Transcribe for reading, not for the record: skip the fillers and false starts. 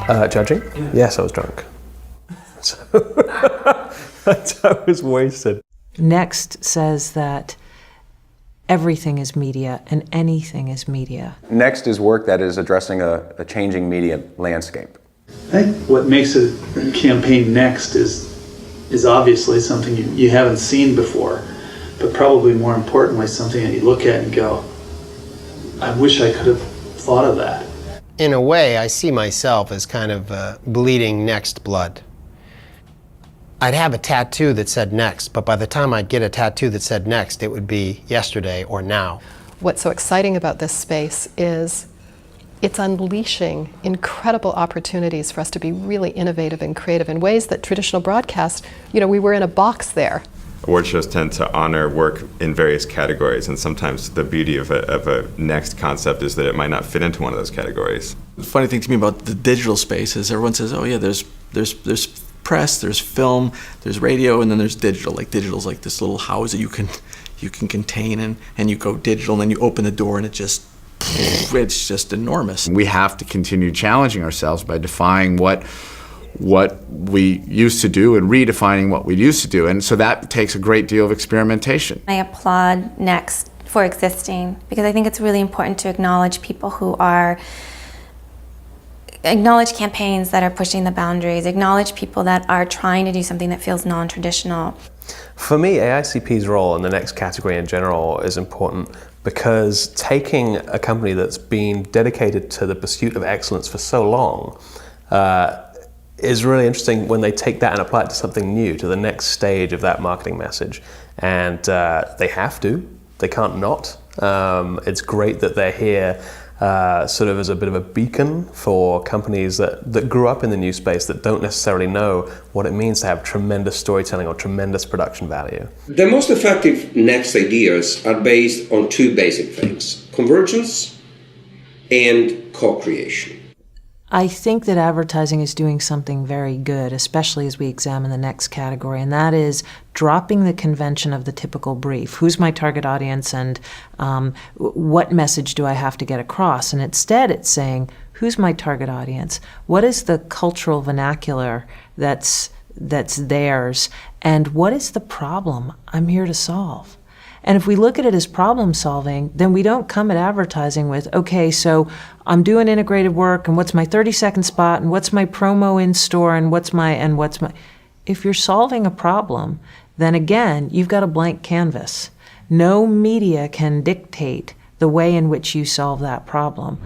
Judging? Yeah. Yes, I was drunk. So I was wasted. Next says that everything is media and anything is media. Next is work that is addressing a changing media landscape. I think what makes a campaign next is obviously something you haven't seen before, but probably more importantly something that you look at and go, I wish I could have thought of that. In a way, I see myself as kind of bleeding next blood. I'd have a tattoo that said next, but by the time I'd get a tattoo that said next, it would be yesterday or now. What's so exciting about this space is it's unleashing incredible opportunities for us to be really innovative and creative in ways that traditional broadcast, we were in a box there. Award shows tend to honor work in various categories, and sometimes the beauty of a next concept is that it might not fit into one of those categories. The funny thing to me about the digital space is everyone says, oh yeah, there's press, there's film, there's radio, and then there's digital. Like digital's like this little house that you can contain, and you go digital, and then you open the door, and it's just enormous. We have to continue challenging ourselves by defining what we used to do and redefining what we used to do. And so that takes a great deal of experimentation. I applaud Next for existing because I think it's really important to acknowledge people who acknowledge campaigns that are pushing the boundaries, acknowledge people that are trying to do something that feels non-traditional. For me, AICP's role in the next category in general is important because taking a company that's been dedicated to the pursuit of excellence for so long is really interesting when they take that and apply it to something new, to the next stage of that marketing message. And they have to, they can't not. It's great that they're here sort of as a bit of a beacon for companies that grew up in the new space that don't necessarily know what it means to have tremendous storytelling or tremendous production value. The most effective next ideas are based on two basic things: convergence and co-creation. I think that advertising is doing something very good, especially as we examine the next category, and that is dropping the convention of the typical brief. Who's my target audience, and what message do I have to get across? And instead it's saying, who's my target audience? What is the cultural vernacular that's theirs? And what is the problem I'm here to solve? And if we look at it as problem solving, then we don't come at advertising with, okay, so I'm doing integrated work, and what's my 30-second spot, and what's my promo in store, and what's my. If you're solving a problem, then again, you've got a blank canvas. No media can dictate the way in which you solve that problem.